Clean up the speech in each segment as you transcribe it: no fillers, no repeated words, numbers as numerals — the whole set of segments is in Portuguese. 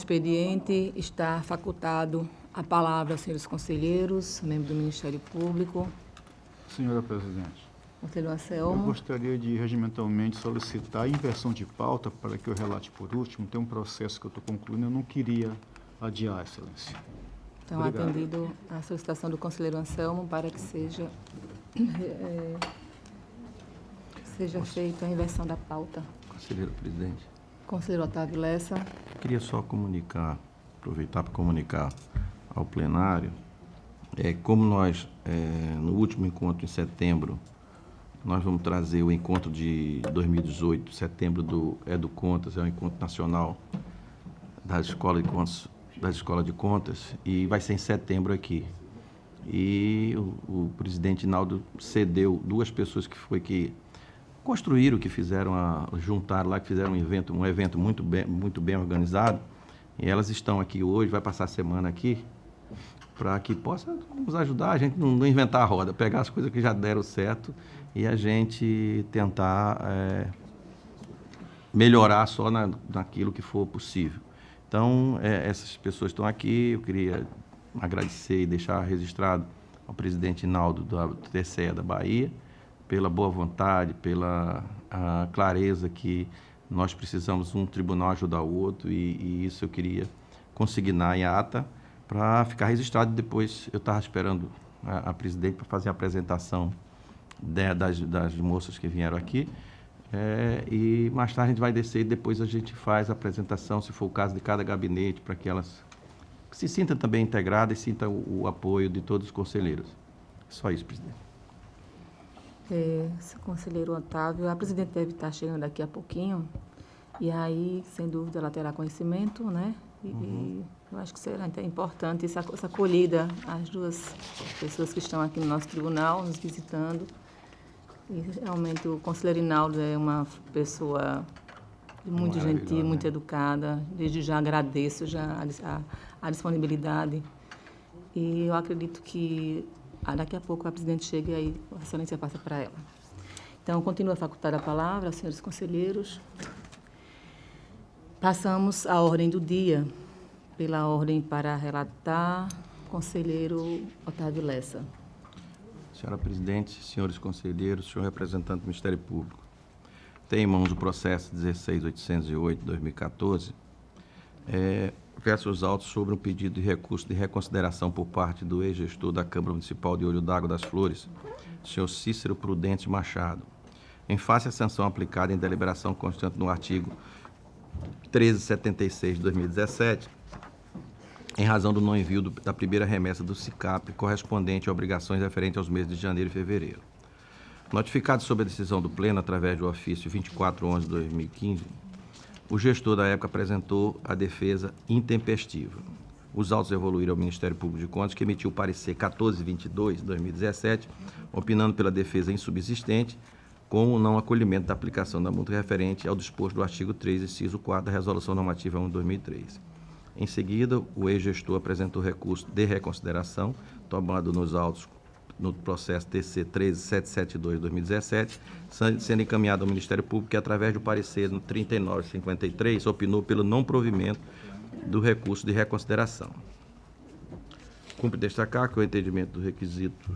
expediente, está facultado a palavra aos senhores conselheiros, membros do Ministério Público. Senhora Presidente, Conselheiro eu Anselmo. gostaria de regimentalmente solicitar a inversão de pauta para que eu relate por último. Tem um processo que eu estou concluindo, eu não queria adiar, Excelência. Então, Obrigado. atendido a solicitação do conselheiro Anselmo para que seja feita a inversão da pauta. Conselheiro presidente, Conselheiro Otávio Lessa. queria só aproveitar para comunicar ao plenário, como nós, no último encontro em setembro, nós vamos trazer o encontro de 2018, setembro do EduContas, é um encontro nacional das escolas de contas, e vai ser em setembro aqui. E o presidente Naldo cedeu duas pessoas que construíram, que fizeram, juntaram lá, que fizeram um evento muito bem organizado, e elas estão aqui hoje, vai passar a semana aqui, para que possa nos ajudar, a gente não inventar a roda, pegar as coisas que já deram certo e a gente tentar melhorar só naquilo que for possível. Então, essas pessoas estão aqui, eu queria agradecer e deixar registrado ao presidente Naldo da TCE da Bahia, pela boa vontade, pela clareza que nós precisamos um tribunal ajudar o outro, e isso eu queria consignar em ata para ficar registrado. Depois eu estava esperando a presidente para fazer a apresentação das moças que vieram aqui, e mais tarde a gente vai descer e depois a gente faz a apresentação, se for o caso, de cada gabinete, para que elas se sintam também integradas e sintam o apoio de todos os conselheiros. Só isso, presidente. Conselheiro Otávio, a presidente deve estar chegando daqui a pouquinho, e aí, sem dúvida, ela terá conhecimento, né? E eu acho que será importante essa acolhida às duas pessoas que estão aqui no nosso tribunal, nos visitando. E realmente o conselheiro Inaldo é uma pessoa muito gentil, muito educada. Desde já agradeço a disponibilidade. E eu acredito que daqui a pouco a presidente chega e aí a excelência passa para ela. Então, continua a facultar a palavra aos senhores conselheiros. Passamos à ordem do dia. Pela ordem para relatar, conselheiro Otávio Lessa. Senhora presidente, senhores conselheiros, senhor representante do Ministério Público, tem em mãos o processo 16.808/2014, versos autos sobre um pedido de recurso de reconsideração por parte do ex-gestor da Câmara Municipal de Olho d'Água das Flores, senhor Cícero Prudente Machado, em face à sanção aplicada em deliberação constante no artigo 1376 de 2017, em razão do não envio da primeira remessa do SICAP correspondente a obrigações referentes aos meses de janeiro e fevereiro. Notificado sobre a decisão do Pleno através do ofício 2411/2015, o gestor da época apresentou a defesa intempestiva. Os autos evoluíram ao Ministério Público de Contas, que emitiu o parecer 1422/2017, opinando pela defesa insubsistente, com o não acolhimento da aplicação da multa referente ao disposto do artigo 3, inciso 4 da Resolução Normativa 1/2003. Em seguida, o ex-gestor apresentou recurso de reconsideração, tomado nos autos no processo TC 13772/2017, sendo encaminhado ao Ministério Público, que, através do parecer no 3953, opinou pelo não provimento do recurso de reconsideração. Cumpre destacar que o entendimento dos requisitos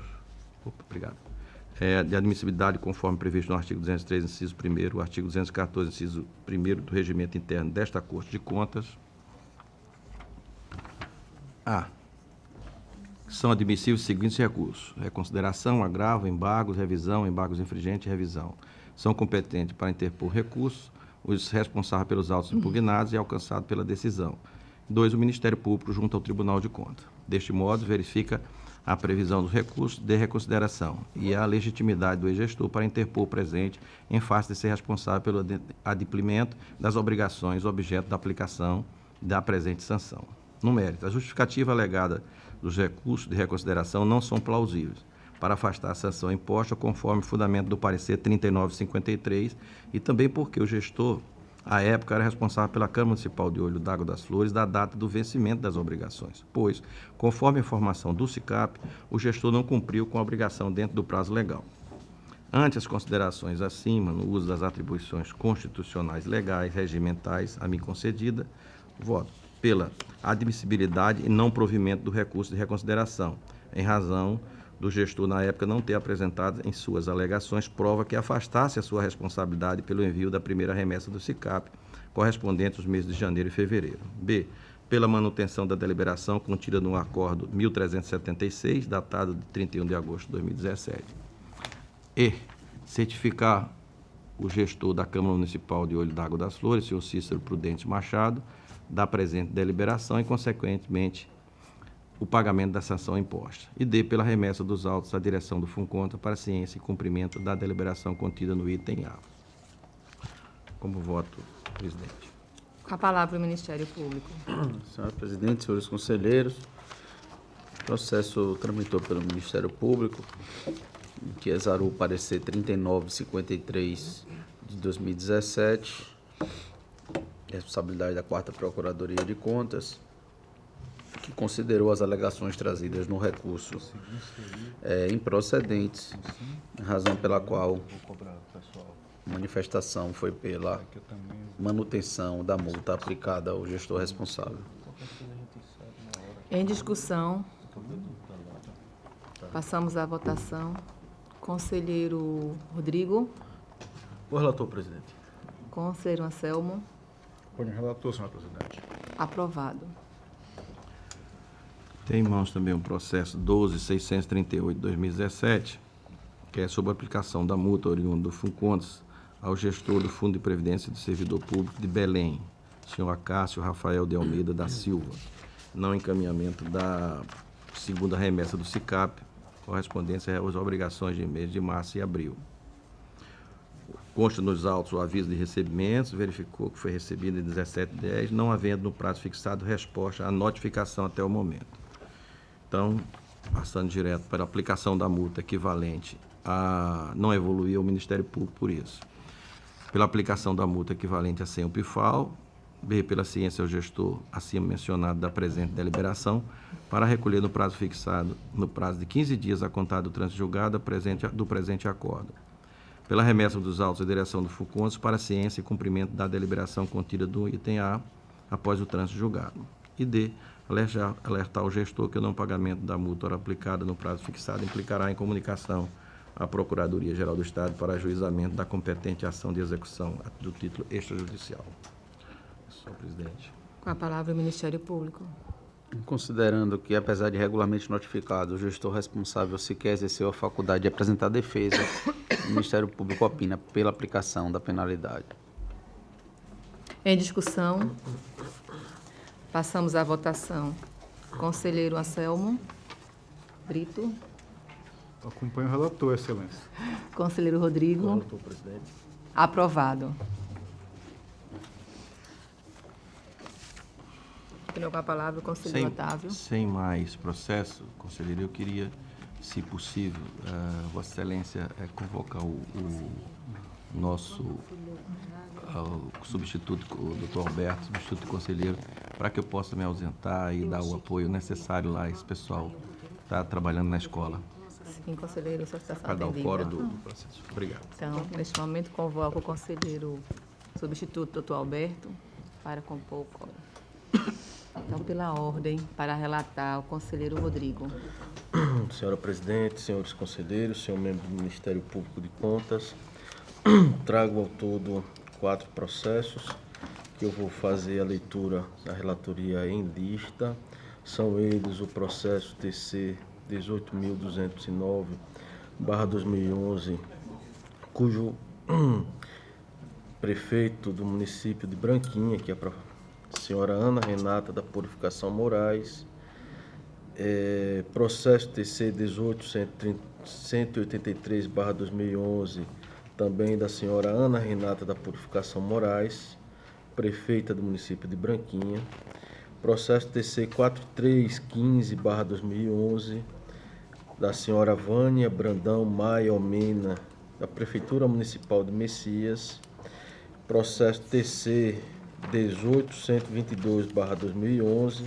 de admissibilidade, conforme previsto no artigo 203, inciso 1º, o artigo 214, inciso 1º do Regimento Interno desta Corte de Contas, são admissíveis os seguintes recursos: reconsideração, agravo, embargos, revisão, embargos infringentes e revisão. São competentes para interpor recursos os responsáveis pelos autos impugnados e alcançados pela decisão. 2. O Ministério Público junto ao Tribunal de Contas. Deste modo, verifica a previsão dos recursos de reconsideração e a legitimidade do ex-gestor para interpor o presente em face de ser responsável pelo adimplemento das obrigações objeto da aplicação da presente sanção. No mérito, a justificativa alegada dos recursos de reconsideração não são plausíveis para afastar a sanção imposta conforme o fundamento do parecer 3953 e também porque o gestor, à época, era responsável pela Câmara Municipal de Olho d'Água das Flores da data do vencimento das obrigações, pois, conforme a informação do SICAP, o gestor não cumpriu com a obrigação dentro do prazo legal. Ante as considerações acima, no uso das atribuições constitucionais legais, regimentais, a mim concedida, voto pela admissibilidade e não provimento do recurso de reconsideração, em razão do gestor, na época, não ter apresentado em suas alegações prova que afastasse a sua responsabilidade pelo envio da primeira remessa do SICAP, correspondente aos meses de janeiro e fevereiro. B. Pela manutenção da deliberação contida no acordo 1376, datado de 31 de agosto de 2017. E. Certificar o gestor da Câmara Municipal de Olho d'Água das Flores, senhor Cícero Prudente Machado, da presente deliberação e, consequentemente, o pagamento da sanção imposta. E D. Pela remessa dos autos à direção do FUNCONTA para ciência e cumprimento da deliberação contida no item A. Como voto, presidente. Com a palavra o Ministério Público. Senhora presidente, senhores conselheiros, o processo tramitou pelo Ministério Público, que exarou o parecer 3953 de 2017, responsabilidade da 4ª Procuradoria de Contas, que considerou as alegações trazidas no recurso improcedentes, razão pela qual a manifestação foi pela manutenção da multa aplicada ao gestor responsável. Em discussão, passamos à votação. Conselheiro Rodrigo. O relator, presidente. Conselheiro Anselmo. Ponho relator, senhora presidente. Aprovado. Tem em mãos também um processo 12.638 de 2017, que é sobre a aplicação da multa oriunda do FUNCONTAS ao gestor do Fundo de Previdência do Servidor Público de Belém, senhor Acácio Rafael de Almeida da Silva, não encaminhamento da segunda remessa do SICAP, correspondência às obrigações de mês de março e abril. Consta nos autos o aviso de recebimentos, verificou que foi recebido em 17/10, não havendo no prazo fixado resposta à notificação até o momento. Então, passando direto para a aplicação da multa equivalente a não evoluir o Ministério Público por isso. Pela aplicação da multa equivalente a 100 o PIFAL, B, pela ciência ao gestor acima mencionado da presente deliberação, para recolher no prazo fixado, no prazo de 15 dias a contar do trânsito julgado do presente acordo. Pela remessa dos autos à direção do FUNCONTAS para ciência e cumprimento da deliberação contida do item A após o trânsito julgado. E D, alertar o gestor que o não pagamento da multa ora aplicada no prazo fixado implicará em comunicação à Procuradoria-Geral do Estado para ajuizamento da competente ação de execução do título extrajudicial. Senhor presidente. Com a palavra o Ministério Público. Considerando que, apesar de regularmente notificado, o gestor responsável sequer exerceu a faculdade de apresentar defesa, o Ministério Público opina pela aplicação da penalidade. Em discussão, passamos à votação. Conselheiro Anselmo Brito. Acompanho o relator, excelência. Conselheiro Rodrigo. Relator, presidente. Aprovado. Com a palavra o conselheiro Otávio. Sem mais processo, conselheiro, eu queria, se possível, Vossa Excelência convocar o nosso substituto, o doutor Alberto, substituto conselheiro, para que eu possa me ausentar e dar o apoio necessário lá, esse pessoal está trabalhando na escola. Sim, conselheiro, sua citação Para dar o atendida. fora do processo. Obrigado. Então, neste momento, convoco o conselheiro substituto, doutor Alberto, para compor o quórum. Então, pela ordem, para relatar o conselheiro Rodrigo. Senhora presidente, senhores conselheiros, senhor membro do Ministério Público de Contas, trago ao todo 4 processos, que eu vou fazer a leitura da relatoria em lista. São eles o processo TC 18.209/2011, cujo prefeito do município de Branquinha, que é a senhora Ana Renata da Purificação Moraes, processo TC 18.183/2011, também da senhora Ana Renata da Purificação Moraes, prefeita do município de Branquinha, processo TC 4315/2011, da senhora Vânia Brandão Maia Almena, da Prefeitura Municipal de Messias, processo TC 18.122/2011,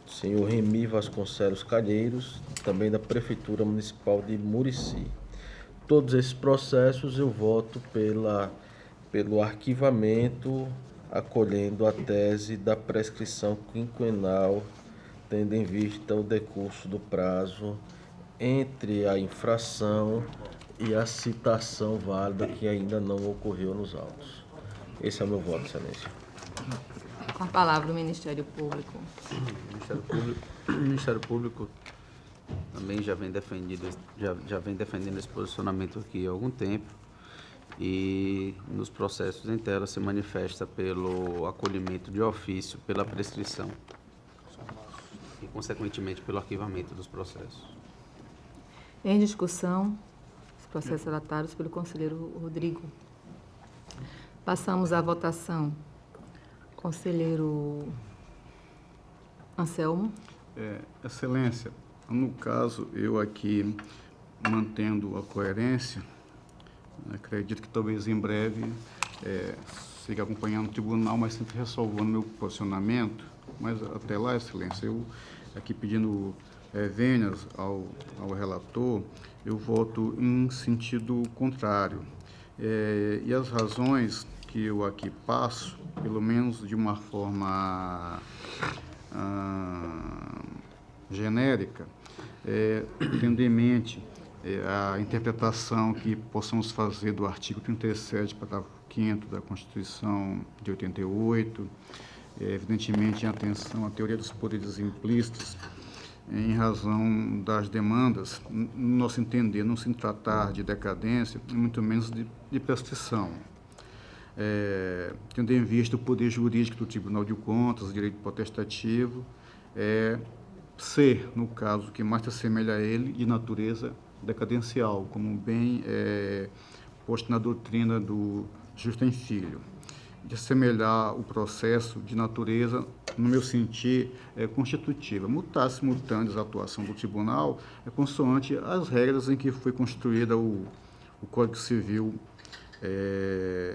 do senhor Remi Vasconcelos Calheiros, também da Prefeitura Municipal de Murici. Todos esses processos eu voto pelo arquivamento acolhendo a tese da prescrição quinquenal, tendo em vista o decurso do prazo entre a infração e a citação válida que ainda não ocorreu nos autos. Esse é o meu voto, Excelência. Com a palavra o Ministério Público. O Ministério Público também já vem defendendo esse posicionamento aqui há algum tempo e nos processos em tela se manifesta pelo acolhimento de ofício pela prescrição e, consequentemente, pelo arquivamento dos processos. Em discussão, os processos relatados pelo conselheiro Rodrigo. Passamos à votação. Conselheiro Anselmo. Excelência, no caso, eu aqui mantendo a coerência, acredito que talvez em breve siga acompanhando o tribunal, mas sempre ressalvando meu posicionamento. Mas até lá, Excelência, eu aqui pedindo vênias ao relator, eu voto em sentido contrário. E as razões que eu aqui passo, pelo menos de uma forma genérica, tendo em mente a interpretação que possamos fazer do artigo 37, parágrafo 5º da Constituição de 88, evidentemente em atenção à teoria dos poderes implícitos, em razão das demandas, no nosso entender, não se tratar de decadência, muito menos de prescrição. Tendo em vista o poder jurídico do Tribunal de Contas, o direito potestativo, ser, no caso, que mais se assemelha a ele, de natureza decadencial, como bem posto na doutrina do Justem Filho, de assemelhar o processo de natureza, no meu sentir, constitutiva. Mutatis mutandis a atuação do tribunal consoante as regras em que foi construída o Código Civil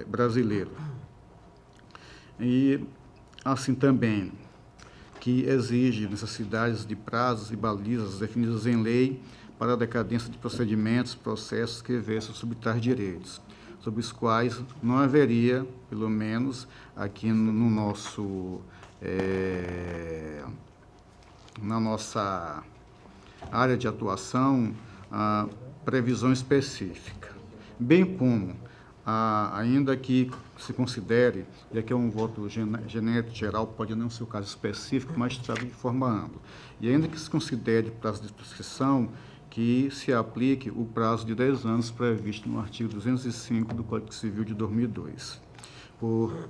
brasileiro. E, assim também, que exige necessidades de prazos e balizas definidas em lei para a decadência de procedimentos, processos que versam sobre tais direitos, sobre os quais não haveria, pelo menos aqui no nosso, na nossa área de atuação, previsão específica, bem como, ainda que se considere, e aqui é um voto genérico, geral, pode não ser o caso específico, mas trago de forma ampla, e ainda que se considere prazo de prescrição, que se aplique o prazo de 10 anos previsto no artigo 205 do Código Civil de 2002. Por,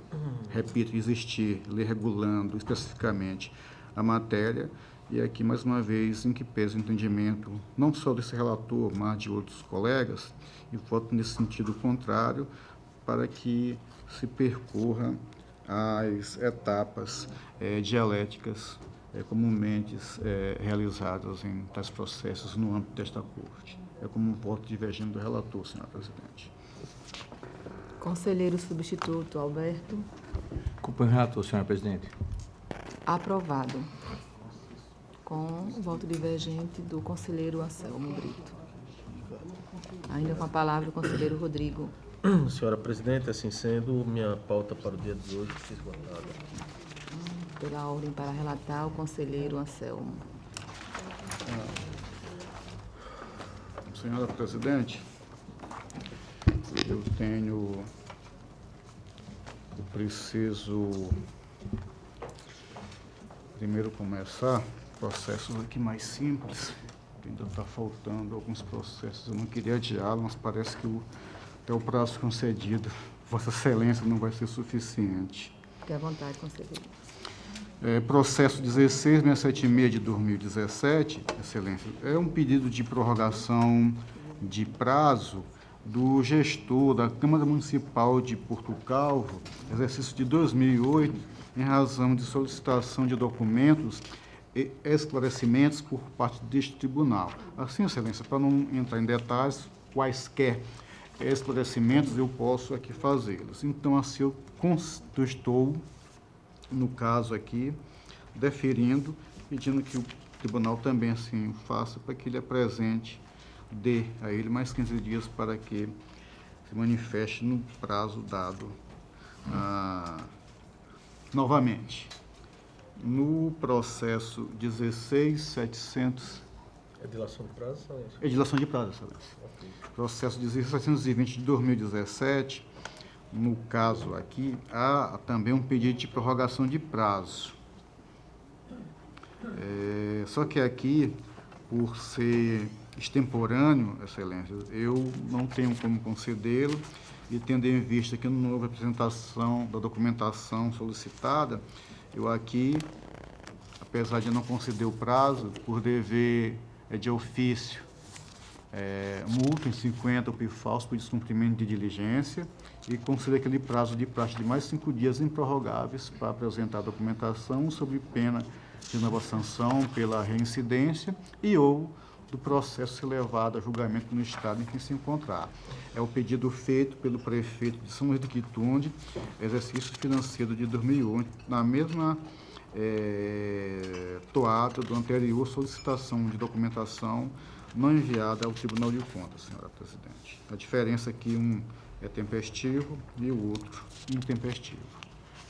repito, existir lei regulando especificamente a matéria, e aqui, mais uma vez, em que pesa o entendimento, não só desse relator, mas de outros colegas, e voto nesse sentido contrário, para que se percorra as etapas dialéticas comumente realizadas em tais processos no âmbito desta Corte. Como um voto divergente do relator, senhora presidente. Conselheiro substituto Alberto. Acompanho o relator, senhora presidente. Aprovado. Com o voto divergente do conselheiro Anselmo Brito. Ainda com a palavra o conselheiro Rodrigo. Senhora presidente, assim sendo, minha pauta para o dia de hoje foi esgotada. Pela ordem para relatar, o conselheiro Anselmo. Senhora presidente, eu preciso primeiro começar processos aqui mais simples, ainda está faltando alguns processos, eu não queria adiá-los, mas parece que até o prazo concedido, Vossa Excelência, não vai ser suficiente. Fique à vontade, conselheiro. Processo 16.676 de 2017, Excelência, é um pedido de prorrogação de prazo do gestor da Câmara Municipal de Porto Calvo, exercício de 2008, em razão de solicitação de documentos e esclarecimentos por parte deste tribunal. Assim, Excelência, para não entrar em detalhes, quaisquer esclarecimentos eu posso aqui fazê-los. Então, assim, eu estou, no caso aqui, deferindo, pedindo que o tribunal também assim faça, para que ele apresente, dê a ele mais 15 dias para que se manifeste no prazo dado novamente, no processo 16700... É dilação de prazo, excelência? É dilação de prazo, excelência. Ok. Processo 16720 de 2017, no caso aqui, há também um pedido de prorrogação de prazo. Só que aqui, por ser extemporâneo, excelência, eu não tenho como concedê-lo, e tendo em vista que não houve apresentação da documentação solicitada, eu aqui, apesar de não conceder o prazo, por dever de ofício, multa em 50 por falso por descumprimento de diligência, e conceder aquele prazo de praxe de mais 5 dias improrrogáveis para apresentar a documentação sobre pena de nova sanção pela reincidência e ou do processo ser levado a julgamento no estado em que se encontrar. É o pedido feito pelo prefeito de São Luís do Quitunde, exercício financeiro de 2008, na mesma toada do anterior solicitação de documentação não enviada ao Tribunal de Contas, senhora presidente. A diferença é que um é tempestivo e o outro intempestivo.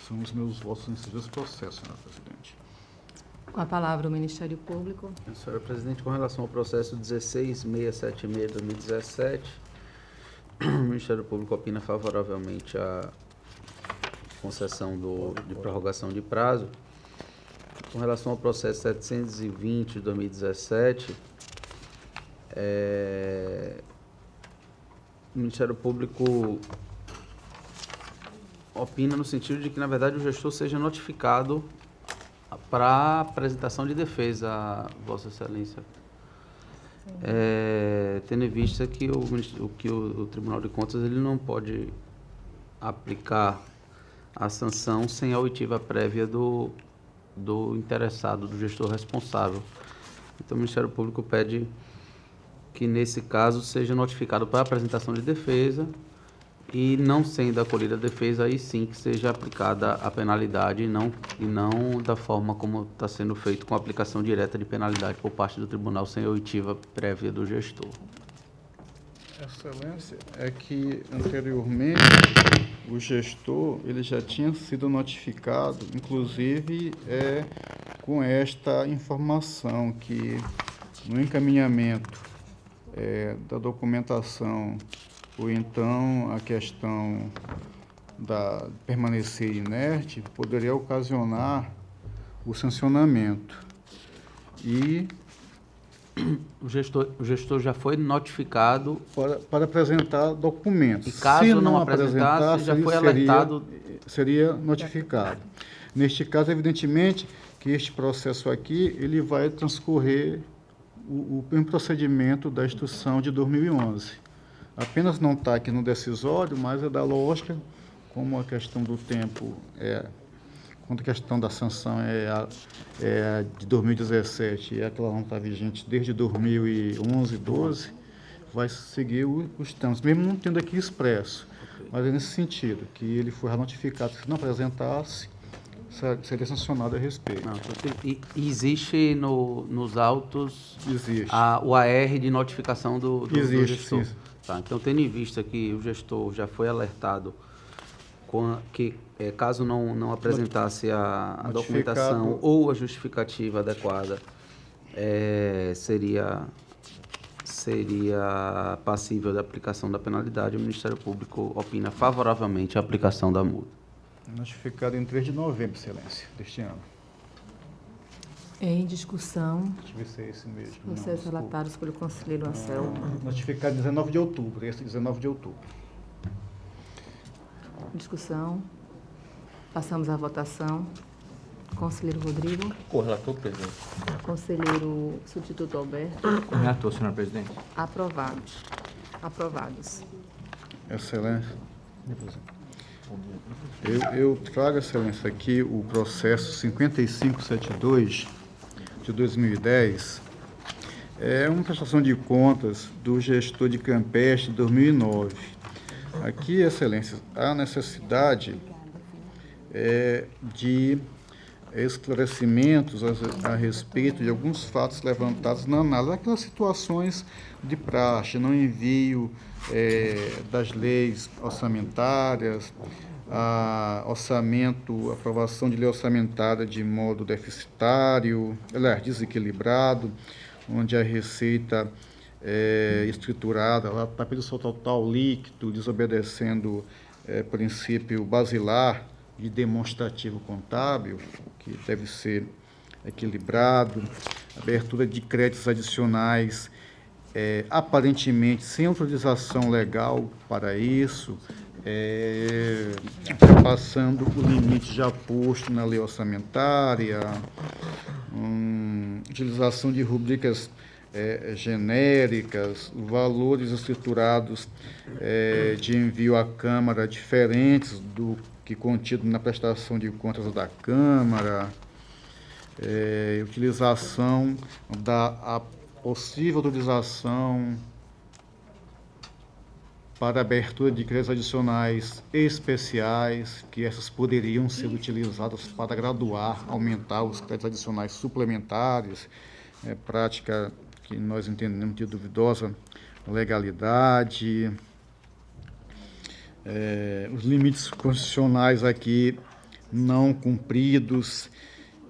São os meus votos nesses dois processos, senhora presidente. Com a palavra o Ministério Público. Senhora presidente, com relação ao processo 16676 de 2017, o Ministério Público opina favoravelmente à concessão de prorrogação de prazo. Com relação ao processo 720 de 2017, o Ministério Público opina no sentido de que, na verdade, o gestor seja notificado para apresentação de defesa, Vossa Excelência. Tendo em vista que o Tribunal de Contas ele não pode aplicar a sanção sem a oitiva prévia do interessado, do gestor responsável. Então, o Ministério Público pede que, nesse caso, seja notificado para apresentação de defesa e, não sendo acolhida a defesa, aí sim que seja aplicada a penalidade e não da forma como está sendo feito com a aplicação direta de penalidade por parte do tribunal sem a oitiva prévia do gestor. Excelência, é que anteriormente o gestor ele já tinha sido notificado, inclusive com esta informação que no encaminhamento da documentação ou então a questão da permanecer inerte poderia ocasionar o sancionamento. E o gestor já foi notificado para apresentar documentos. E caso Se não apresentasse, já foi alertado. Seria notificado. Neste caso, evidentemente, que este processo aqui ele vai transcorrer o procedimento da instrução de 2011. Apenas não está aqui no decisório, mas é da lógica, como a questão do tempo quando a questão da sanção é de 2017 e aquela não está vigente desde 2011, 12, vai seguir os trâmites, mesmo não tendo aqui expresso. Mas é nesse sentido, que ele foi notificado que se não apresentasse, seria sancionado a respeito. Não, existe nos autos Existe. O AR de notificação do Existe, gestor. sim. Tá, então, tendo em vista que o gestor já foi alertado que caso não apresentasse a documentação ou a justificativa adequada, seria passível da aplicação da penalidade, o Ministério Público opina favoravelmente a aplicação da multa. Notificado em 3 de novembro, Excelência, deste ano. Em discussão, Deixa eu ver se é esse mesmo. processos relatados pelo conselheiro Anselmo. Notificado em 19 de outubro, esse 19 de outubro. Discussão. Passamos à votação. Conselheiro Rodrigo. Com o relator, presidente. Conselheiro substituto Alberto. Com o relator, senhora presidente. Aprovados. Aprovados. Excelência. Eu trago, Excelência, aqui o processo 5572 de 2010. É uma prestação de contas do gestor de Campestre 2009. Aqui, Excelência, há necessidade de esclarecimentos a respeito de alguns fatos levantados na análise, aquelas situações de praxe, no envio das leis orçamentárias, aprovação de lei orçamentária de modo deficitário, desequilibrado, onde a receita é estruturada, ela está pelo seu total líquido, desobedecendo princípio basilar e demonstrativo contábil, que deve ser equilibrado, abertura de créditos adicionais, aparentemente sem autorização legal para isso, passando o limite já posto na lei orçamentária, utilização de rubricas genéricas, valores estruturados de envio à Câmara diferentes do que contido na prestação de contas da Câmara, utilização da possível autorização para abertura de créditos adicionais especiais, que essas poderiam ser utilizadas para graduar, aumentar os créditos adicionais suplementares, prática que nós entendemos de duvidosa legalidade. Os limites constitucionais aqui não cumpridos,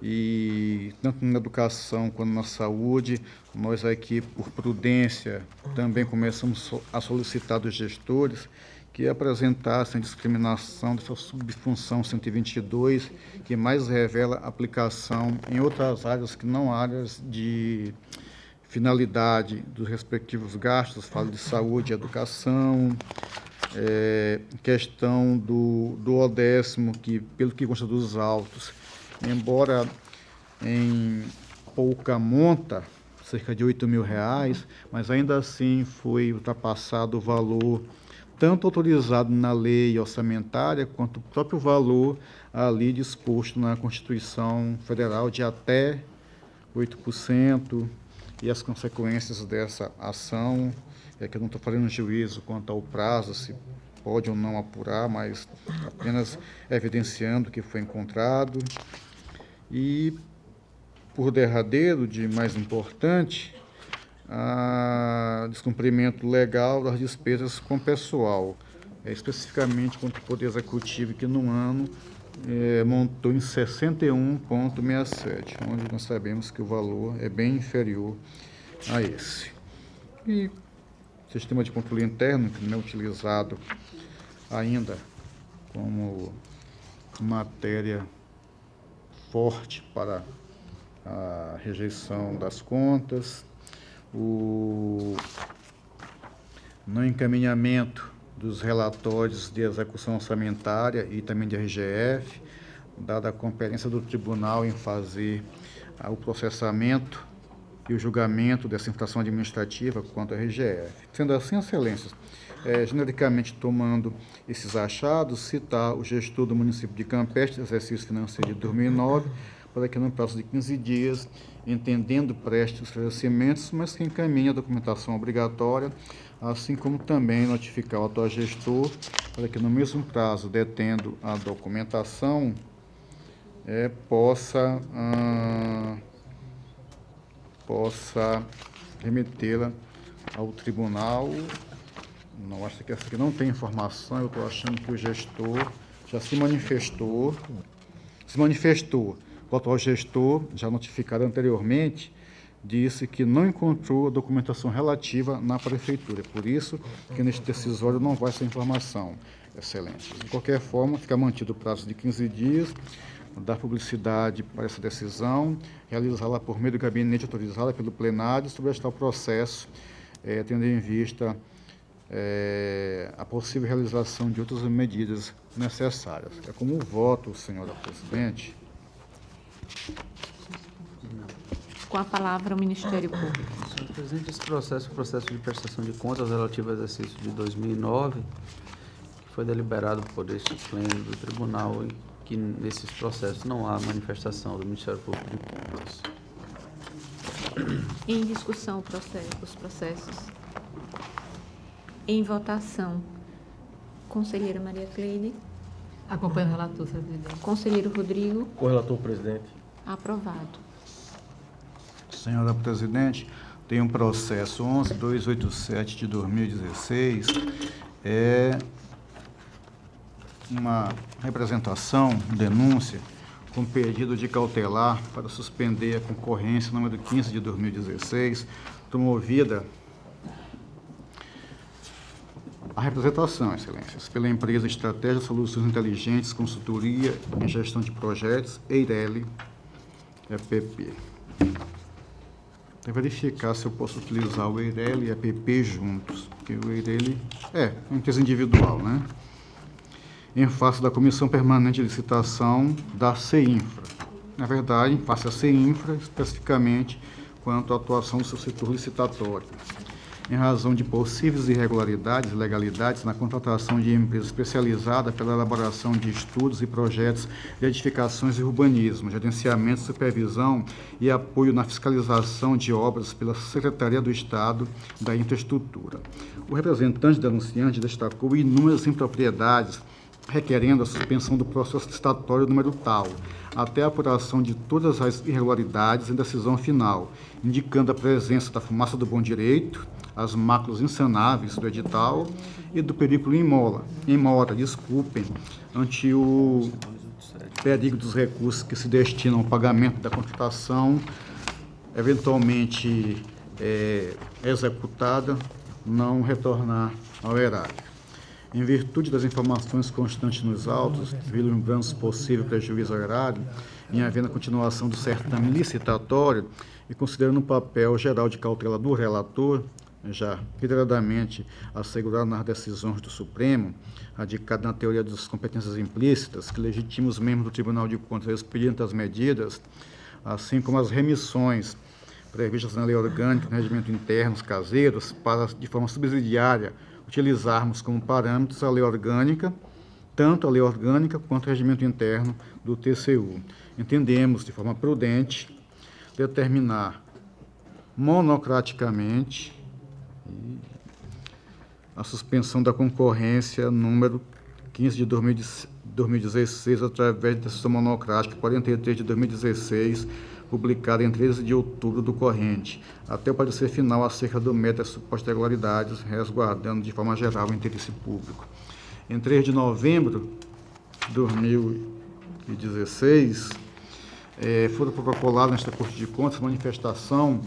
e tanto na educação quanto na saúde, nós aqui, por prudência, também começamos a solicitar dos gestores que apresentassem discriminação dessa subfunção 122, que mais revela aplicação em outras áreas que não áreas de finalidade dos respectivos gastos, falo de saúde e educação, questão do O10, que, pelo que consta dos autos, embora em pouca monta, cerca de R$8.000, mas ainda assim foi ultrapassado o valor tanto autorizado na lei orçamentária, quanto o próprio valor ali disposto na Constituição Federal de até 8%, e as consequências dessa ação, que eu não estou fazendo juízo quanto ao prazo, se pode ou não apurar, mas apenas evidenciando que foi encontrado. E, por derradeiro, de mais importante, descumprimento legal das despesas com pessoal, especificamente contra o Poder Executivo, que no ano montou em 61,67, onde nós sabemos que o valor é bem inferior a esse. E sistema de controle interno, que não é utilizado ainda como matéria forte para a rejeição das contas, no encaminhamento dos relatórios de execução orçamentária e também de RGF, dada a competência do tribunal em fazer o processamento e o julgamento dessa infração administrativa quanto à RGF. Sendo assim, excelências, genericamente tomando esses achados, citar o gestor do município de Campeche, exercício financeiro de 2009, para que no prazo de 15 dias, entendendo preste os esclarecimentos, mas que encaminhe a documentação obrigatória, assim como também notificar o atual gestor, para que no mesmo prazo, detendo a documentação, possa remetê-la ao tribunal. Não, acho que essa aqui não tem informação, eu estou achando que o gestor já se manifestou. O atual gestor, já notificado anteriormente, disse que não encontrou a documentação relativa na prefeitura. Por isso que neste decisório não vai essa informação, excelência. De qualquer forma, fica mantido o prazo de 15 dias, dar publicidade para essa decisão, realizá-la por meio do gabinete autorizado pelo plenário, sobre este processo, tendo em vista a possível realização de outras medidas necessárias. É como voto, senhora presidente. Com a palavra o Ministério Público. Senhor presidente, esse processo, o processo de prestação de contas relativo ao exercício de 2009, que foi deliberado por este pleno do tribunal, e que nesses processos não há manifestação do Ministério Público de Contas. Em discussão, os processos. Em votação, conselheira Maria Cleide. Acompanho o relator, senhor presidente. Conselheiro Rodrigo. Com o relator, presidente. Aprovado. Senhora presidente, tem um processo 11.287 de 2016, uma representação, denúncia, com pedido de cautelar para suspender a concorrência número 15 de 2016, promovida a representação, Excelências, pela empresa Estratégia Soluções Inteligentes, Consultoria em Gestão de Projetos, EIRELI, EPP. Vou verificar se eu posso utilizar o EIRELI e a EPP juntos, porque o EIRELI é uma empresa individual, né? Em face da Comissão Permanente de Licitação da CEINFRA. Na verdade, em face à CEINFRA, especificamente quanto à atuação do seu setor licitatório, em razão de possíveis irregularidades e ilegalidades na contratação de empresa especializada pela elaboração de estudos e projetos de edificações e urbanismo, gerenciamento, supervisão e apoio na fiscalização de obras pela Secretaria do Estado da Infraestrutura. O representante denunciante destacou inúmeras impropriedades, requerendo a suspensão do processo licitatório número tal, até a apuração de todas as irregularidades em decisão final, indicando a presença da fumaça do bom direito, as máculas insanáveis do edital e do perículo em mora, ante o perigo dos recursos que se destinam ao pagamento da contratação, eventualmente executada, não retornar ao erário. Em virtude das informações constantes nos autos, vislumbrando possível prejuízo ao erário, em havendo a continuação do certame licitatório e considerando o papel geral de cautela do relator, já reiteradamente assegurado nas decisões do Supremo, radicado na teoria das competências implícitas, que legitima os membros do Tribunal de Contas a expedirem as medidas, assim como as remissões previstas na lei orgânica e no regimento internos caseiros, para, de forma subsidiária, utilizarmos como parâmetros a lei orgânica, tanto a lei orgânica quanto o regimento interno do TCU. Entendemos, de forma prudente, determinar monocraticamente a suspensão da concorrência número 15 de 2016, através de decisão monocrática 43 de 2016, publicada em 13 de outubro do corrente, até o parecer final acerca do mérito das supostas irregularidades, resguardando de forma geral o interesse público. Em 3 de novembro de 2016, foram protocoladas nesta Corte de Contas manifestação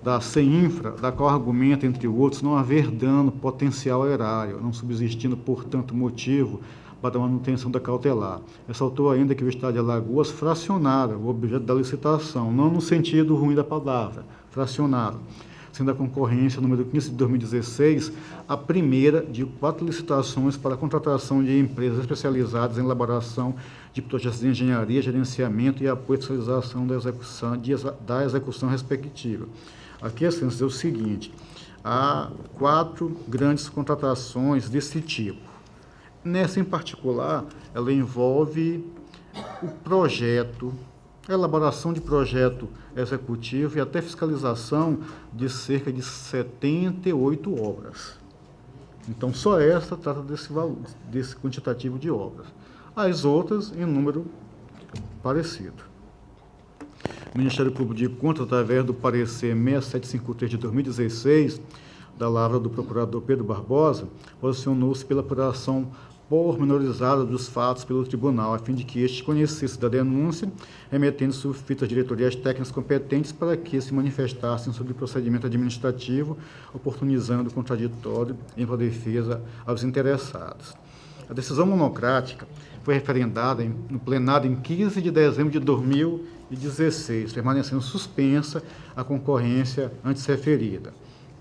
da CEINFRA, da qual argumenta, entre outros, não haver dano potencial ao erário, não subsistindo, portanto, motivo para a manutenção da cautelar. Ressaltou ainda que o Estado de Alagoas fracionara o objeto da licitação, não no sentido ruim da palavra, fracionara, sendo a concorrência número 15 de 2016 a primeira de 4 licitações para a contratação de empresas especializadas em elaboração de projetos de engenharia, gerenciamento e apoio à fiscalização da execução respectiva. Aqui, Excelência, é o seguinte: há 4 grandes contratações desse tipo. Nessa em particular, ela envolve o projeto, a elaboração de projeto executivo e até fiscalização de cerca de 78 obras. Então, só essa trata desse quantitativo de obras. As outras, em número parecido. O Ministério Público de Contas, através do parecer 6753 de 2016, da lavra do procurador Pedro Barbosa, posicionou-se pela apuração pormenorizada dos fatos pelo tribunal, a fim de que este conhecesse da denúncia, remetendo-se o fito às diretorias técnicas competentes para que se manifestassem sobre o procedimento administrativo, oportunizando o contraditório em sua defesa aos interessados. A decisão monocrática foi referendada no plenário em 15 de dezembro de 2016, permanecendo suspensa a concorrência antes referida.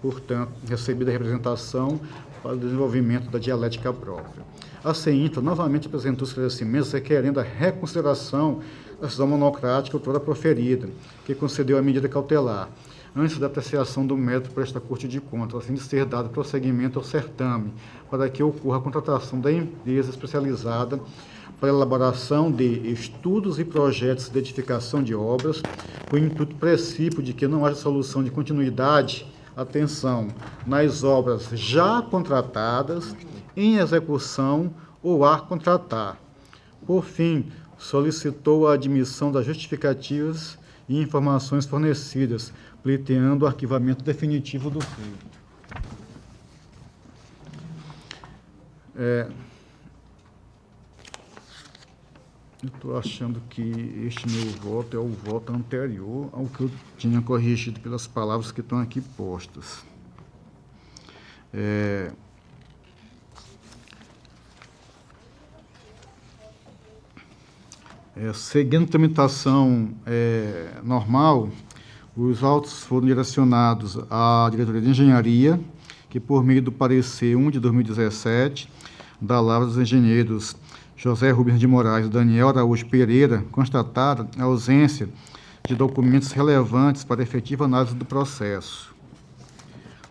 Portanto, recebida a representação para o desenvolvimento da dialética própria. A CEINFRA novamente apresentou esclarecimentos requerendo a reconsideração da decisão monocrática outrora proferida, que concedeu a medida cautelar, antes da apreciação do mérito por esta Corte de Contas, a fim de ser dado prosseguimento ao certame, para que ocorra a contratação da empresa especializada para a elaboração de estudos e projetos de edificação de obras, com o intuito princípio de que não haja solução de continuidade, atenção, nas obras já contratadas, em execução ou a contratar. Por fim, solicitou a admissão das justificativas e informações fornecidas, pleiteando o arquivamento definitivo do feito. Eu estou achando que este meu voto é o voto anterior ao que eu tinha corrigido pelas palavras que estão aqui postas. Seguindo a tramitação normal, os autos foram direcionados à Diretoria de Engenharia, que, por meio do parecer 1 de 2017, da Lavra dos Engenheiros José Rubens de Moraes e Daniel Araújo Pereira, constataram a ausência de documentos relevantes para a efetiva análise do processo.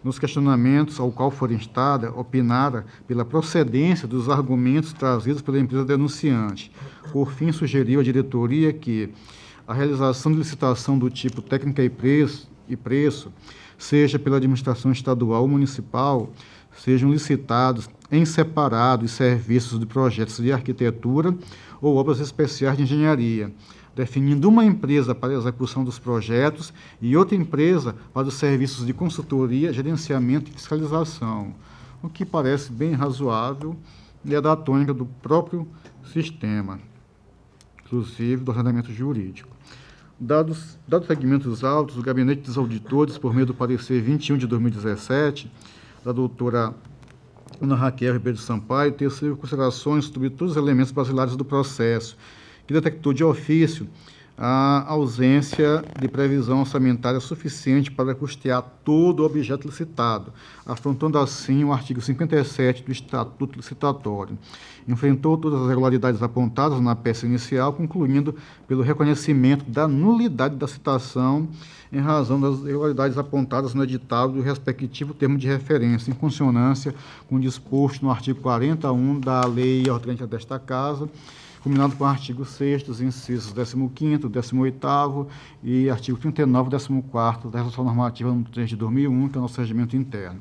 Nos questionamentos ao qual foi instada, opinara pela procedência dos argumentos trazidos pela empresa denunciante. Por fim, sugeriu à diretoria que a realização de licitação do tipo técnica e preço, seja pela administração estadual ou municipal, sejam licitados em separado os serviços de projetos de arquitetura ou obras especiais de engenharia, definindo uma empresa para a execução dos projetos e outra empresa para os serviços de consultoria, gerenciamento e fiscalização, o que parece bem razoável e é da tônica do próprio sistema, inclusive do ordenamento jurídico. Dados seguimento dos autos, o Gabinete dos Auditores, por meio do parecer 21 de 2017, da doutora Ana Raquel Ribeiro Sampaio, teceu considerações sobre todos os elementos basilares do processo, que detectou de ofício a ausência de previsão orçamentária suficiente para custear todo o objeto licitado, afrontando assim o artigo 57 do Estatuto Licitatório. Enfrentou todas as irregularidades apontadas na peça inicial, concluindo pelo reconhecimento da nulidade da citação em razão das irregularidades apontadas no edital do respectivo termo de referência, em consonância com o disposto no artigo 41 da Lei Orgânica desta Casa, combinado com o artigo 6º, incisos 15º, 18º e artigo 39, 14º da Resolução Normativa número 3 de 2001, que é o nosso regimento interno.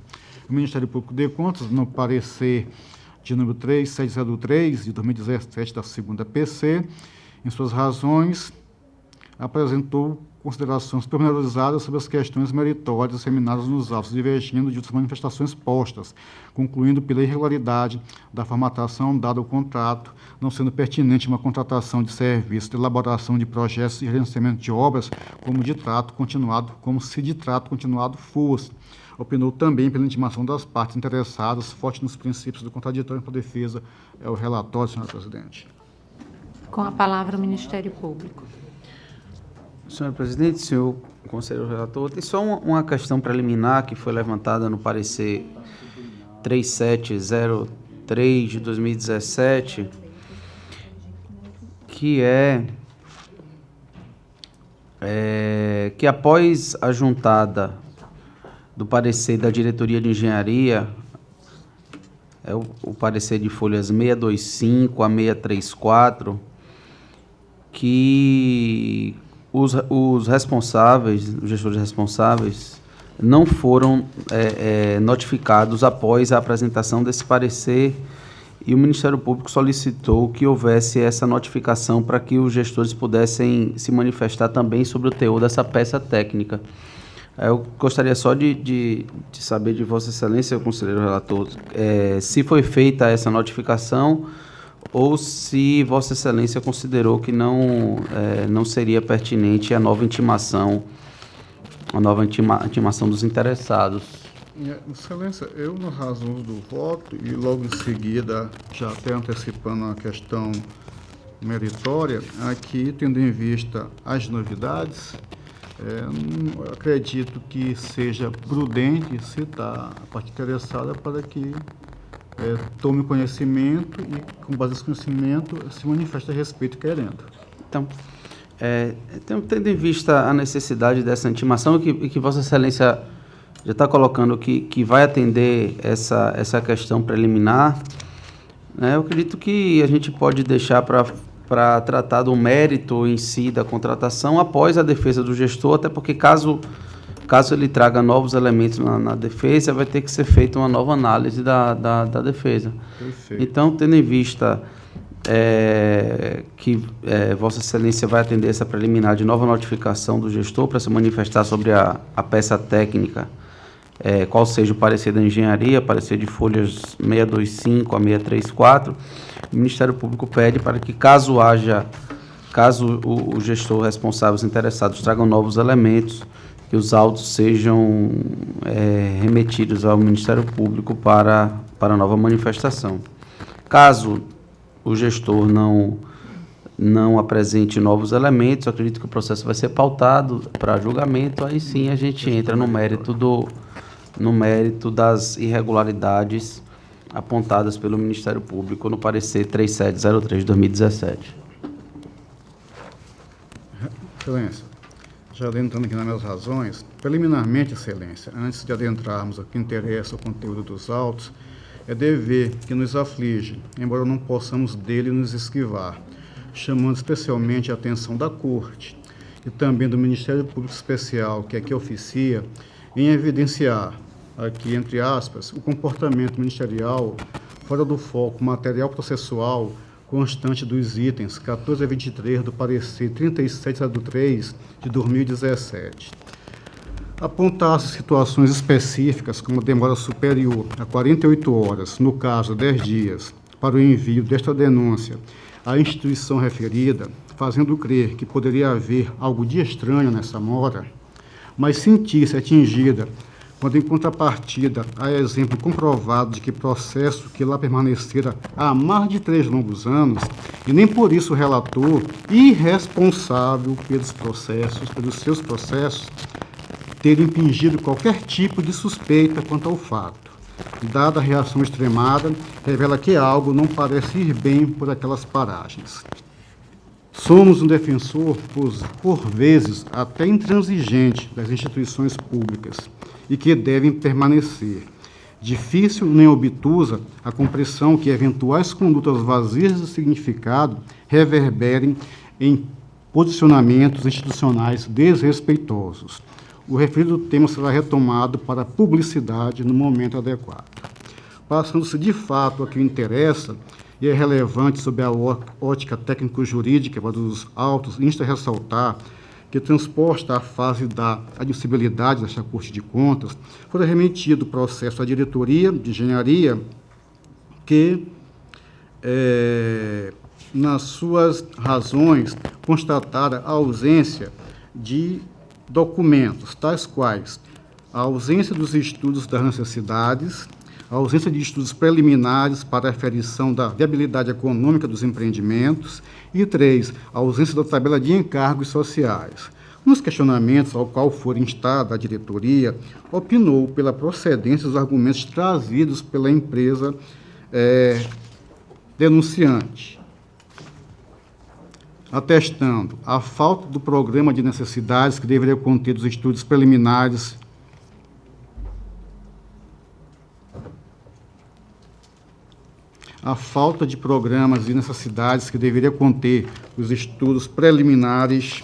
O Ministério Público de Contas, no parecer de número 3703, de 2017, da 2ª PC, em suas razões, apresentou considerações pormenorizadas sobre as questões meritórias disseminadas nos autos, divergindo de outras manifestações postas, concluindo pela irregularidade da formatação dada ao contrato, não sendo pertinente uma contratação de serviços de elaboração de projetos e gerenciamento de obras como se de trato continuado fosse. Opinou também pela intimação das partes interessadas, forte nos princípios do contraditório para a defesa. É o relatório, senhora presidente. Com a palavra o Ministério Público. Senhor presidente, senhor conselheiro relator, tem só uma questão preliminar que foi levantada no parecer 3703 de 2017, que que após a juntada do parecer da diretoria de engenharia, o parecer de folhas 625 a 634, que os responsáveis, os gestores responsáveis, não foram notificados após a apresentação desse parecer, e o Ministério Público solicitou que houvesse essa notificação para que os gestores pudessem se manifestar também sobre o teor dessa peça técnica. Eu gostaria só de saber de Vossa Excelência, conselheiro relator, se foi feita essa notificação ou se Vossa Excelência considerou que não seria pertinente a nova intimação dos interessados. Excelência, eu, na razão do voto, e logo em seguida, já até antecipando a questão meritória, aqui, tendo em vista as novidades, acredito que seja prudente citar a parte interessada para que tome conhecimento e, com base nesse conhecimento, se manifeste a respeito querendo. Então, tendo em vista a necessidade dessa intimação e que Vossa Excelência já está colocando que vai atender essa questão preliminar, né, eu acredito que a gente pode deixar para tratar do mérito em si da contratação após a defesa do gestor, até porque caso ele traga novos elementos na defesa, vai ter que ser feita uma nova análise da defesa. Perfeito. Então, tendo em vista que Vossa Excelência vai atender essa preliminar de nova notificação do gestor para se manifestar sobre a peça técnica qual seja o parecer da engenharia, parecer de folhas 625 a 634, o Ministério Público pede para que, caso o gestor responsável, os interessados, tragam novos elementos, que os autos sejam remetidos ao Ministério Público para nova manifestação. Caso o gestor não apresente novos elementos, eu acredito que o processo vai ser pautado para julgamento, aí sim a gente entra no mérito das irregularidades apontadas pelo Ministério Público no parecer 3703 de 2017. Excelência, já adentrando aqui nas minhas razões, preliminarmente, Excelência, antes de adentrarmos ao que interessa o conteúdo dos autos, é dever que nos aflige, embora não possamos dele nos esquivar, chamando especialmente a atenção da Corte e também do Ministério Público Especial, que aqui oficia, em evidenciar, aqui entre aspas, o comportamento ministerial fora do foco material processual constante dos itens 14 a 23 do parecer 3703 de 2017. Apontar-se situações específicas, como demora superior a 48 horas, no caso 10 dias, para o envio desta denúncia à instituição referida, fazendo crer que poderia haver algo de estranho nessa mora, mas sentir-se atingida quando, em contrapartida, há exemplo comprovado de que processo que lá permanecera há mais de 3 longos anos, e nem por isso o relator, irresponsável pelos seus processos, ter impingido qualquer tipo de suspeita quanto ao fato. Dada a reação extremada, revela que algo não parece ir bem por aquelas paragens. Somos um defensor, por vezes, até intransigente das instituições públicas e que devem permanecer. Difícil nem obtusa a compreensão que eventuais condutas vazias de significado reverberem em posicionamentos institucionais desrespeitosos. O referido tema será retomado para publicidade no momento adequado. Passando-se de fato a que interessa e é relevante sob a ótica técnico-jurídica dos autos, insta a ressaltar que, transposta a fase da admissibilidade desta Corte de Contas, foi remetido o processo à diretoria de engenharia que, nas suas razões, constatara a ausência de documentos, tais quais a ausência dos estudos das necessidades, a ausência de estudos preliminares para a aferição da viabilidade econômica dos empreendimentos e 3, a ausência da tabela de encargos sociais. Nos questionamentos ao qual for instada a diretoria, opinou pela procedência dos argumentos trazidos pela empresa denunciante, atestando a falta do programa de necessidades que deveria conter os estudos preliminares a falta de programas de necessidades que deveria conter os estudos preliminares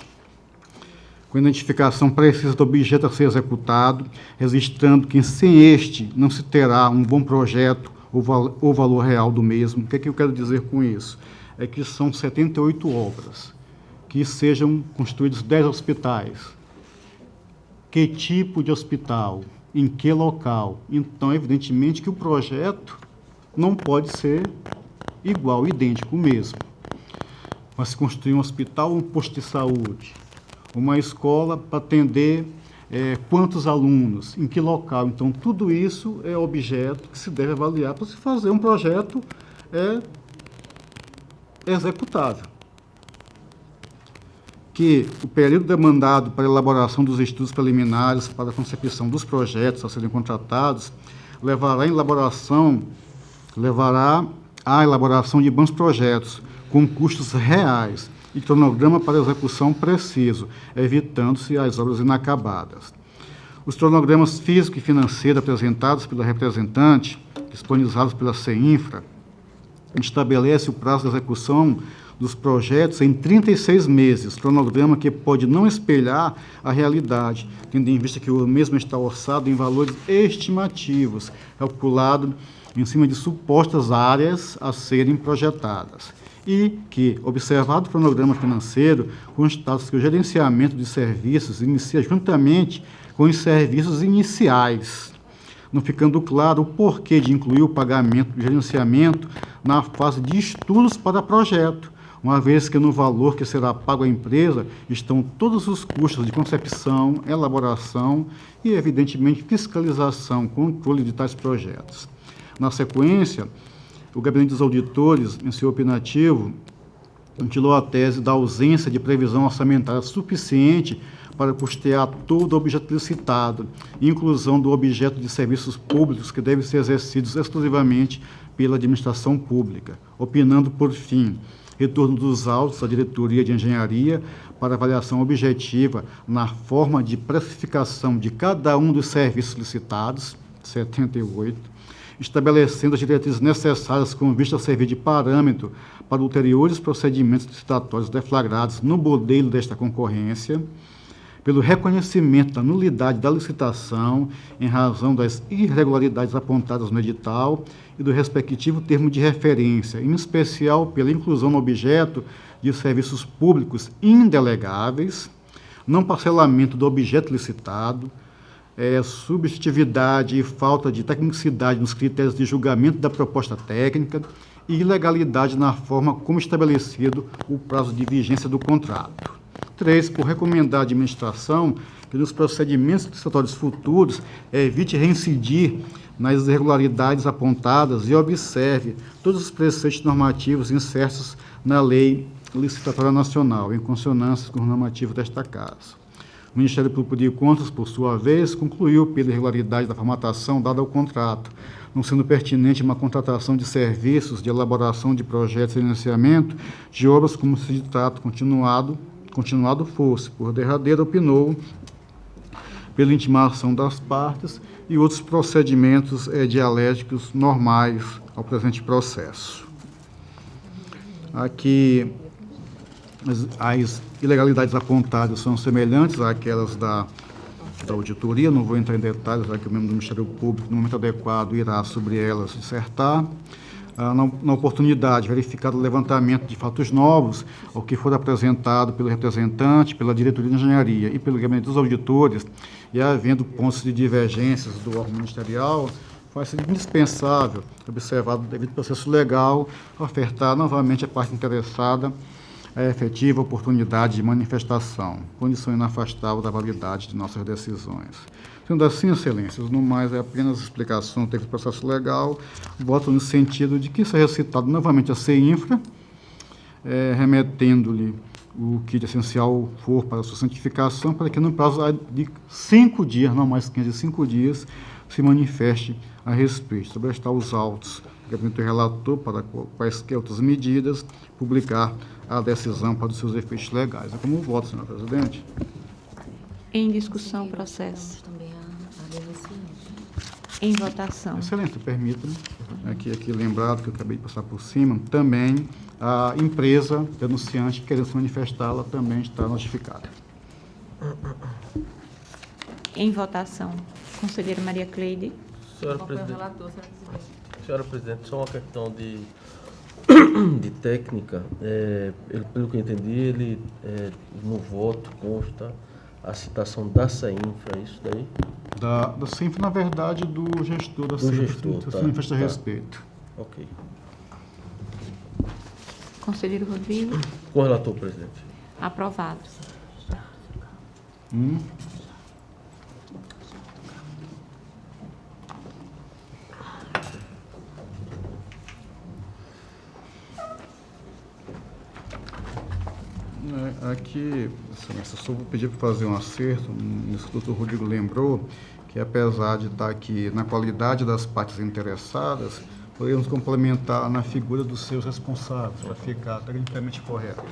com identificação precisa do objeto a ser executado, registrando que sem este não se terá um bom projeto ou valor real do mesmo. O que é que eu quero dizer com isso? É que são 78 obras, que sejam construídos 10 hospitais. Que tipo de hospital? Em que local? Então, evidentemente que o projeto não pode ser igual, idêntico mesmo. Mas se construir um hospital, um posto de saúde, uma escola para atender quantos alunos, em que local. Então, tudo isso é objeto que se deve avaliar para se fazer um projeto executável. Que o período demandado para a elaboração dos estudos preliminares para a concepção dos projetos a serem contratados levará à elaboração de bons projetos, com custos reais e cronograma para execução preciso, evitando-se as obras inacabadas. Os cronogramas físico e financeiro apresentados pela representante, disponibilizados pela CEINFRA, estabelece o prazo de execução dos projetos em 36 meses, cronograma que pode não espelhar a realidade, tendo em vista que o mesmo está orçado em valores estimativos, calculado em cima de supostas áreas a serem projetadas. E que, observado o cronograma financeiro, constata que o gerenciamento de serviços inicia juntamente com os serviços iniciais, não ficando claro o porquê de incluir o pagamento do gerenciamento na fase de estudos para projeto, uma vez que no valor que será pago à empresa estão todos os custos de concepção, elaboração e, evidentemente, fiscalização, controle de tais projetos. Na sequência, o Gabinete dos Auditores, em seu opinativo, ventilou a tese da ausência de previsão orçamentária suficiente para custear todo o objeto licitado, inclusão do objeto de serviços públicos que devem ser exercidos exclusivamente pela administração pública, opinando, por fim, retorno dos autos à diretoria de engenharia para avaliação objetiva na forma de precificação de cada um dos serviços licitados, 78, estabelecendo as diretrizes necessárias com vista a servir de parâmetro para ulteriores procedimentos licitatórios deflagrados no modelo desta concorrência, pelo reconhecimento da nulidade da licitação em razão das irregularidades apontadas no edital e do respectivo termo de referência, em especial pela inclusão no objeto de serviços públicos indelegáveis, não parcelamento do objeto licitado, subjetividade e falta de tecnicidade nos critérios de julgamento da proposta técnica e ilegalidade na forma como estabelecido o prazo de vigência do contrato. 3, por recomendar à administração que nos procedimentos licitatórios futuros evite reincidir nas irregularidades apontadas e observe todos os preceitos normativos insertos na Lei Licitatória Nacional, em consonância com o normativo desta Casa. O Ministério Público de Contas, por sua vez, concluiu pela irregularidade da formatação dada ao contrato, não sendo pertinente uma contratação de serviços de elaboração de projetos e financiamento de obras como se de trato continuado fosse. Por derradeiro, opinou pela intimação das partes e outros procedimentos dialéticos normais ao presente processo. Aqui, as ilegalidades apontadas são semelhantes àquelas da auditoria, não vou entrar em detalhes, já que o membro do Ministério Público, no momento adequado, irá sobre elas dissertar. Na oportunidade, verificado o levantamento de fatos novos, ao que for apresentado pelo representante, pela diretoria de engenharia e pelo gabinete dos auditores, e havendo pontos de divergências do órgão ministerial, faz-se indispensável, observado o devido processo legal, ofertar novamente à parte interessada a efetiva oportunidade de manifestação, condição inafastável da validade de nossas decisões. Sendo assim, excelências, no mais é apenas explicação do processo legal, voto no sentido de que seja citado novamente a CEINFRA, remetendo-lhe o que de essencial for para a sua santificação, para que no prazo de 5 dias, não mais que 5 dias, se manifeste a respeito. Sobre estar os autos, o gabinete relator para quaisquer outras medidas, publicar a decisão para os seus efeitos legais. É como voto, senhor presidente. Em discussão, processo. Em votação. Excelente, permita-me, aqui lembrado que eu acabei de passar por cima, também a empresa denunciante querendo se manifestar, ela também está notificada. Em votação. Conselheira Maria Cleide. Senhora presidente, só uma questão de técnica. Pelo que eu entendi, no voto consta a citação da CEINFRA, isso daí? Da CEINFRA, na verdade, do gestor da CEINFRA, se manifesta a respeito. Ok. Conselheiro Rodrigo. Com o relator, presidente. Aprovado. Aqui, excelência, só vou pedir para fazer um acerto, isso que o doutor Rodrigo lembrou, que apesar de estar aqui na qualidade das partes interessadas, podemos complementar na figura dos seus responsáveis, para ficar tecnicamente correto.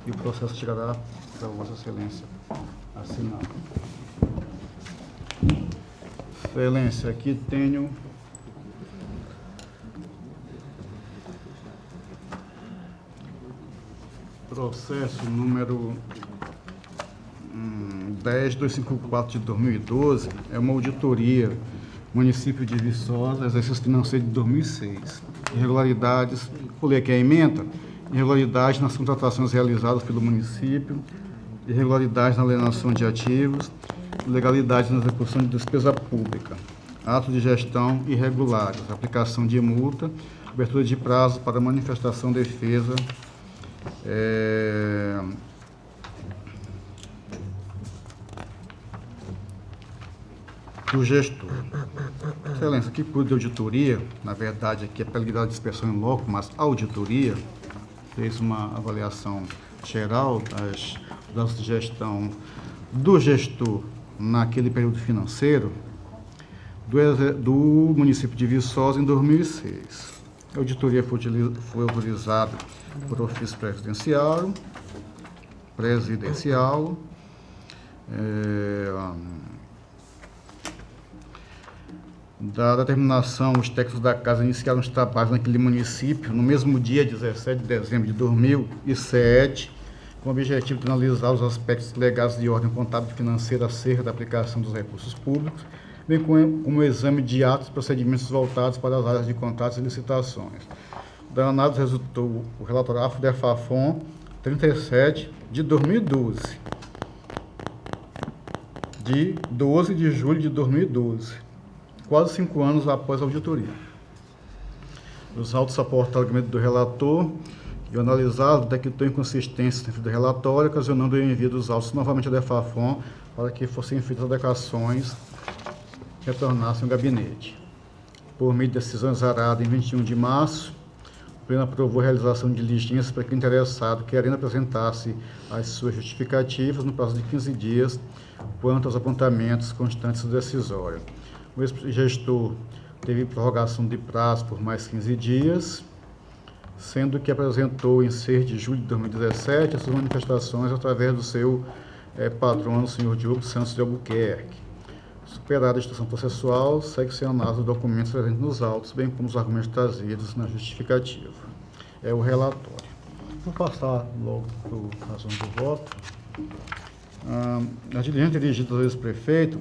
E o processo chegará para Vossa Excelência assinar. Excelência, aqui tenho processo número 10.254 de 2012, é uma auditoria, município de Viçosa, exercício financeiro de 2006. Irregularidades, vou ler aqui a ementa, irregularidades nas contratações realizadas pelo município, irregularidades na alienação de ativos, ilegalidades na execução de despesa pública. atos de gestão irregulares, aplicação de multa, abertura de prazo para manifestação de defesa do gestor. Excelência, aqui por de auditoria, na verdade aqui é pela de inspeção em loco, mas a auditoria fez uma avaliação geral das de gestão do gestor naquele período financeiro do município de Viçosa em 2006. A auditoria foi autorizada por ofício presidencial, da determinação, os técnicos da casa iniciaram os trabalhos naquele município no mesmo dia, 17 de dezembro de 2007, com o objetivo de analisar os aspectos legais de ordem contábil e financeira acerca da aplicação dos recursos públicos, bem como o exame de atos e procedimentos voltados para as áreas de contratos e licitações. Da análise resultou o relatório AFDEFAFON 37 de 2012, de 12 de julho de 2012, quase 5 anos após a auditoria. Os autos aportaram o argumento do relator e o analisado detectou inconsistências do relatório, ocasionando o envio dos autos novamente à DEFAFON para que fossem feitas adequações e retornassem ao gabinete. Por meio de decisão exarada em 21 de março, o Pleno aprovou a realização de diligências para que o interessado, querendo apresentar-se as suas justificativas no prazo de 15 dias, quanto aos apontamentos constantes do decisório. O ex-gestor teve prorrogação de prazo por mais 15 dias, sendo que apresentou em 6 de julho de 2017 as suas manifestações através do seu patrono, o senhor Diogo Santos de Albuquerque. Superada a instituição processual, segue-se a análise dos documentos presentes nos autos, bem como os argumentos trazidos na justificativa. É o relatório. Vou passar logo para a razão do voto. A diligência dirigida ao ex-prefeito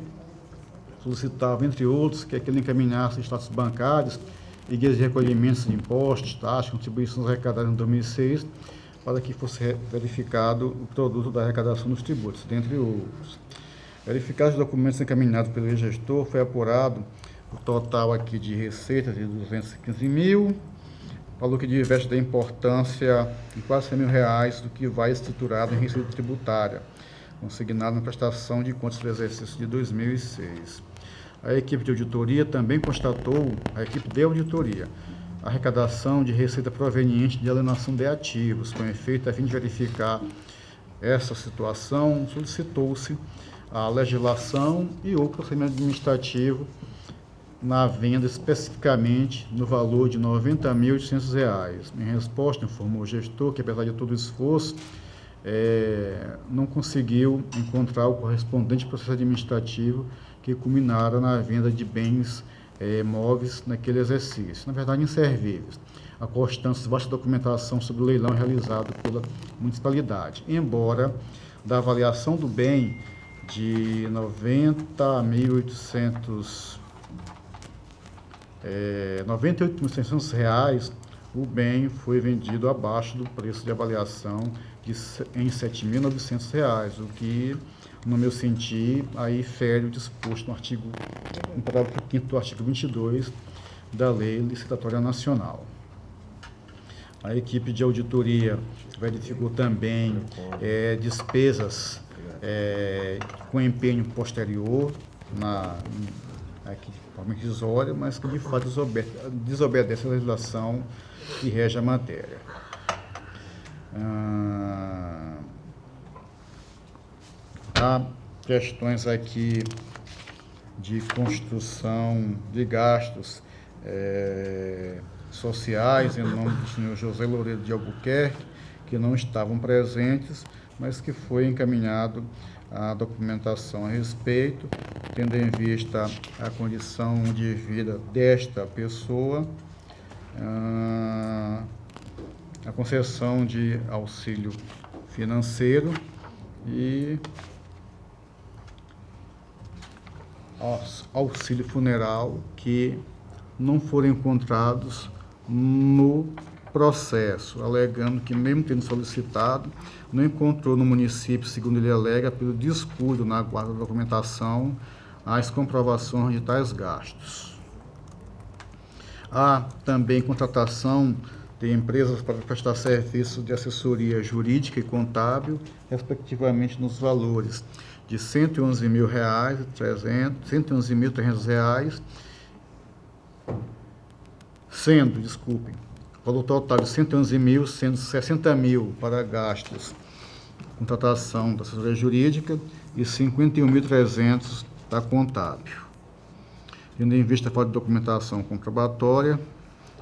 solicitava, entre outros, que aquele encaminhasse status bancários e guias de recolhimentos de impostos, taxas, contribuições arrecadadas em 2006, para que fosse verificado o produto da arrecadação dos tributos, dentre outros. Verificados os documentos encaminhados pelo ex-gestor, foi apurado o total aqui de receitas de 215 mil, valor que diverte da importância em quase 100 mil reais do que vai estruturado em receita tributária, consignado na prestação de contas do exercício de 2006. A equipe de auditoria também constatou, a arrecadação de receita proveniente de alienação de ativos. Com efeito, a fim de verificar essa situação, solicitou-se a legislação e o procedimento administrativo na venda especificamente no valor de R$ 90.800. Em resposta, informou o gestor que, apesar de todo o esforço, não conseguiu encontrar o correspondente processo administrativo que culminara na venda de bens móveis naquele exercício, na verdade inservíveis, a constância de vasta documentação sobre o leilão realizado pela municipalidade, embora da avaliação do bem de R$ 98.600, o bem foi vendido abaixo do preço de avaliação em R$ 7.900, o que, no meu sentir, aí fere o disposto no parágrafo 5º do artigo 22 da Lei Licitatória Nacional. A equipe de auditoria verificou também despesas com empenho posterior, aqui de forma irrisória, mas que de fato desobedece à legislação que rege a matéria. Há questões aqui de construção de gastos sociais em nome do senhor José Loureiro de Albuquerque, que não estavam presentes, mas que foi encaminhado a documentação a respeito, tendo em vista a condição de vida desta pessoa, a concessão de auxílio financeiro e auxílio funeral que não foram encontrados no processo, alegando que, mesmo tendo solicitado, não encontrou no município, segundo ele alega, pelo descuido na guarda da documentação, as comprovações de tais gastos. Há também contratação de empresas para prestar serviço de assessoria jurídica e contábil, respectivamente nos valores de R$ 111.300, valor total de 111.000, sendo 60.000 para gastos contratação da assessoria jurídica e 51.300 da contábil. Tendo em vista a falta de documentação comprobatória,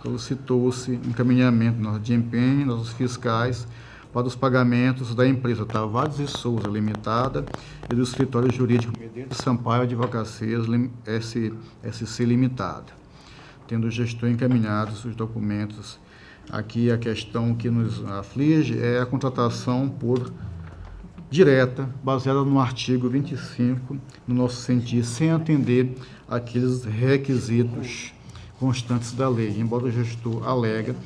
solicitou-se encaminhamento na nota de empenho, nos fiscais, para os pagamentos da empresa Tavares e Souza Limitada e do escritório jurídico Medeiros Sampaio Advocacias SC Limitada, tendo o gestor encaminhado os documentos. Aqui a questão que nos aflige é a contratação por direta, baseada no artigo 25, no nosso sentir, sem atender aqueles requisitos constantes da lei, embora o gestor alega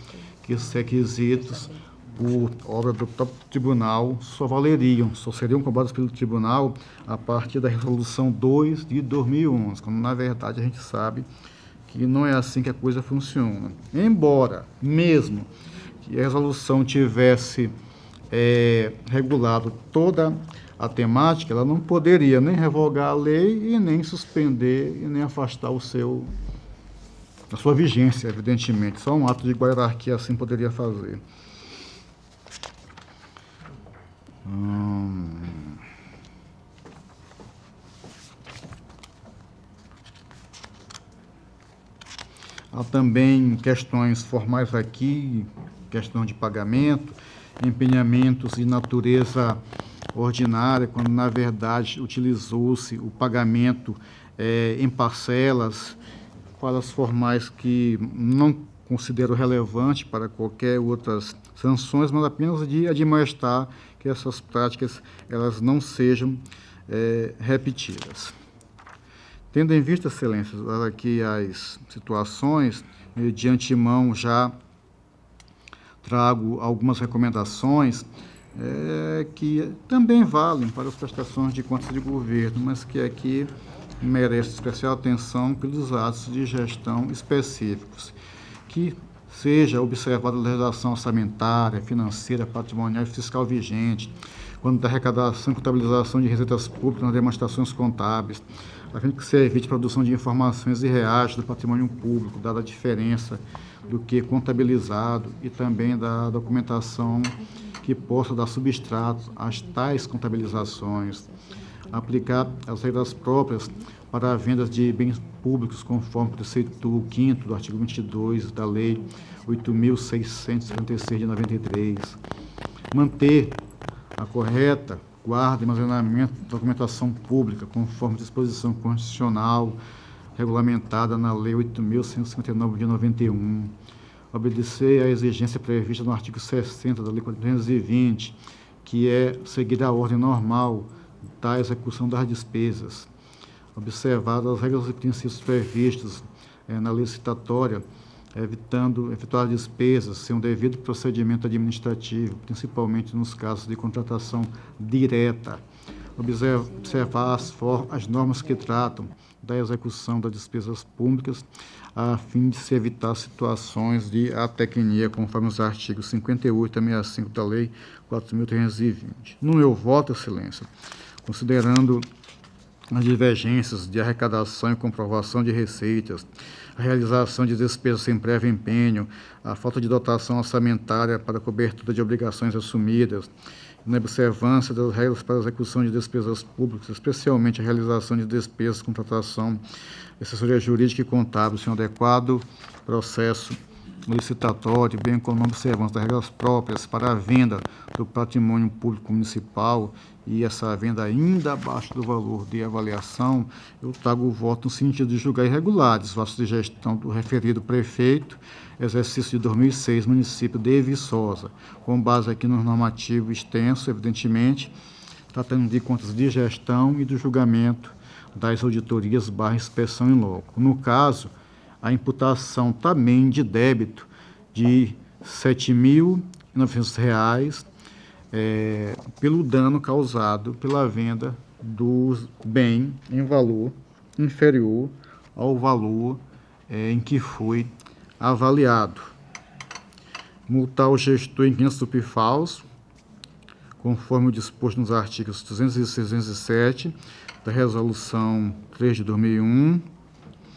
que esses requisitos, por obra do próprio tribunal, só seriam cobrados pelo tribunal a partir da resolução 2 de 2011, quando na verdade a gente sabe que não é assim que a coisa funciona. Embora, mesmo que a resolução tivesse regulado toda a temática, ela não poderia nem revogar a lei e nem suspender e nem afastar a sua vigência, evidentemente. Só um ato de hierarquia assim poderia fazer. Há também questões formais aqui, questão de pagamento, empenhamentos de natureza ordinária, quando na verdade utilizou-se o pagamento em parcelas, falas formais que não considero relevante para qualquer outras sanções, mas apenas de admoestar que essas práticas elas não sejam repetidas. Tendo em vista, excelências, aqui as situações, de antemão já trago algumas recomendações que também valem para as prestações de contas de governo, mas que aqui merecem especial atenção pelos atos de gestão específicos, que seja observada a legislação orçamentária, financeira, patrimonial e fiscal vigente, quando da arrecadação e contabilização de receitas públicas nas demonstrações contábeis, a fim de que se evite a produção de informações irreais do patrimônio público, dada a diferença do que contabilizado e também da documentação que possa dar substrato às tais contabilizações, aplicar as regras próprias para a venda de bens públicos conforme o preceito 5º do artigo 22 da Lei 8.656 de 93, manter a correta guarda e armazenamento de documentação pública, conforme disposição constitucional regulamentada na Lei 8.159 de 91, obedecer à exigência prevista no artigo 60 da Lei 420, que é seguir a ordem normal da execução das despesas, observar as regras e princípios previstos na lei licitatória, evitando efetuar despesas sem um devido procedimento administrativo, principalmente nos casos de contratação direta. Observar as normas que tratam da execução das despesas públicas, a fim de se evitar situações de atecnia, conforme os artigos 58 a 65 da Lei 4.320. No meu voto, excelência, considerando as divergências de arrecadação e comprovação de receitas, a realização de despesas sem prévio empenho, a falta de dotação orçamentária para a cobertura de obrigações assumidas, na observância das regras para a execução de despesas públicas, especialmente a realização de despesas, contratação, assessoria jurídica e contábil, sem adequado processo licitatório, bem como a observância das regras próprias para a venda do patrimônio público municipal e essa venda ainda abaixo do valor de avaliação, eu trago o voto no sentido de julgar irregulares os atos de gestão do referido prefeito, exercício de 2006, município de Viçosa, com base aqui no normativo extenso, evidentemente, tratando de contas de gestão e do julgamento das auditorias / inspeção em loco. No caso, a imputação também de débito de R$ 7.900 pelo dano causado pela venda do bem em valor inferior ao valor em que foi avaliado. Multar o gestor em 500 tupifalsos, conforme o disposto nos artigos 206 e 207 da Resolução 3 de 2001,